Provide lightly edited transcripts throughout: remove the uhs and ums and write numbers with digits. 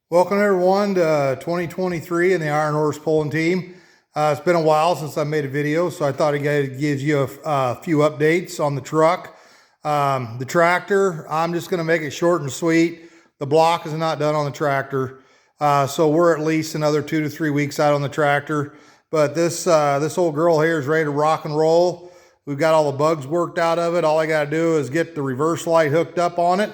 Welcome everyone to 2023 in the Iron Horse Pulling Team. It's been a while since I made a video, so I thought I'd give you a few updates on the truck. The tractor, I'm just going to make it short and sweet. The block is not done on the tractor, so we're at least another 2 to 3 weeks out on the tractor. But this old girl here is ready to rock and roll. We've got all the bugs worked out of it. All I got to do is get the reverse light hooked up on it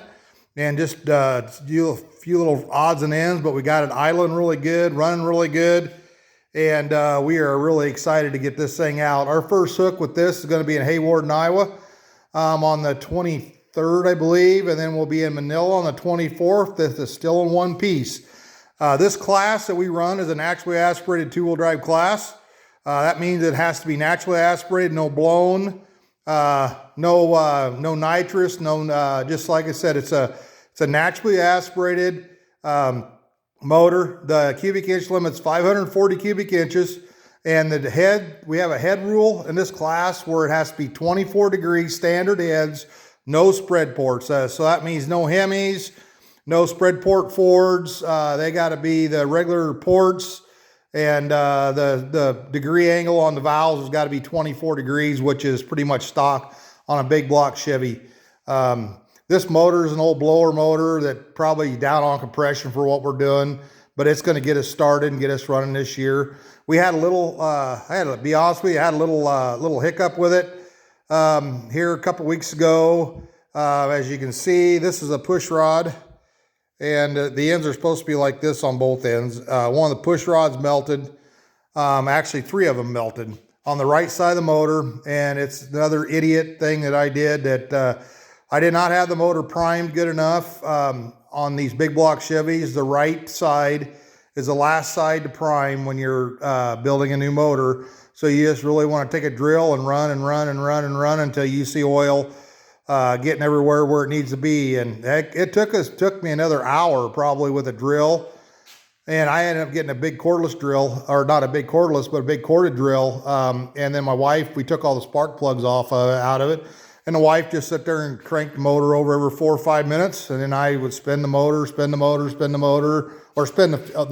and just do a few little odds and ends, but we got it idling really good, running really good, and we are really excited to get this thing out. Our first hook with this is going to be in Hayward, Iowa, on the 23rd, I believe, and then we'll be in Manila on the 24th. This is still in one piece. This class that we run is a naturally aspirated two-wheel drive class. That means it has to be naturally aspirated, no blown, no nitrous, just like I said, it's a naturally aspirated motor. The cubic inch limit's 540 cubic inches, and we have a head rule in this class where it has to be 24 degrees standard heads, no spread ports. So that means no Hemis, no spread port Fords. They got to be the regular ports, and the degree angle on the valves has got to be 24 degrees, which is pretty much stock on a big block Chevy. This motor is an old blower motor that probably down on compression for what we're doing, but it's going to get us started and get us running this year. We had a little, I had to be honest with you, I had a little hiccup with it here a couple weeks ago. As you can see, this is a push rod, and the ends are supposed to be like this on both ends. One of the push rods melted. Actually, 3 of them melted on the right side of the motor, and it's another idiot thing that I did that I did not have the motor primed good enough. On these big block Chevys, the right side is the last side to prime when you're building a new motor. So you just really want to take a drill and run and run and run and run until you see oil getting everywhere where it needs to be. And it took me another hour probably with a drill. And I ended up getting a big cordless drill, or not a big cordless, but a big corded drill. And then my wife, we took all the spark plugs out of it. And the wife just sat there and cranked the motor over every 4 or 5 minutes. And then I would spin the motor, or spin the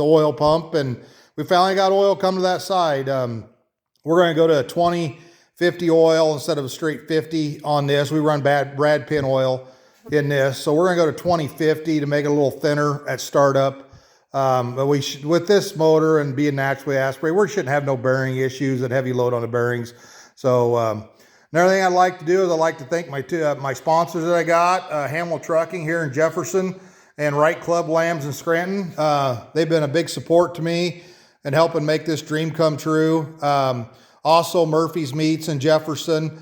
oil pump. And we finally got oil come to that side. We're going to go to a 20-50 oil instead of a straight 50 on this. We run Brad pin oil in this. So we're going to go to 20-50 to make it a little thinner at startup. But with this motor and being naturally aspirated, we shouldn't have no bearing issues and heavy load on the bearings. So, another thing I'd like to do is I'd like to thank my sponsors that I got, Hamill Trucking here in Jefferson and Wright Club Lambs in Scranton. They've been a big support to me and helping make this dream come true. Also Murphy's Meats in Jefferson.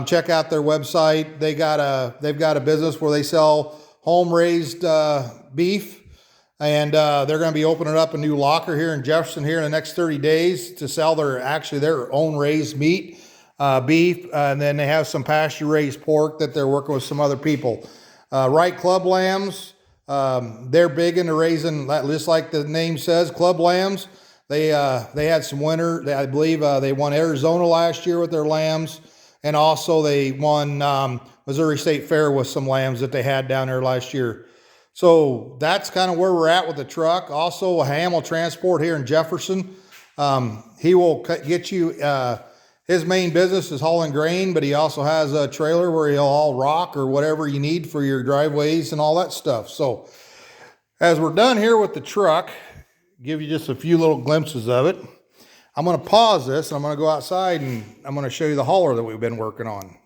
Check out their website. They've got a business where they sell home-raised beef. And they're going to be opening up a new locker here in Jefferson here in the next 30 days to sell their own raised meat. Beef, and then they have some pasture-raised pork that they're working with some other people. Wright Club Lambs, they're big into raising, just like the name says, club lambs. They had some winter. I believe they won Arizona last year with their lambs, and also they won Missouri State Fair with some lambs that they had down there last year. So that's kind of where we're at with the truck. Also, Hamill Transport here in Jefferson. He will get you... his main business is hauling grain, but he also has a trailer where he'll haul rock or whatever you need for your driveways and all that stuff. So as we're done here with the truck, give you just a few little glimpses of it. I'm going to pause this and I'm going to go outside and I'm going to show you the hauler that we've been working on.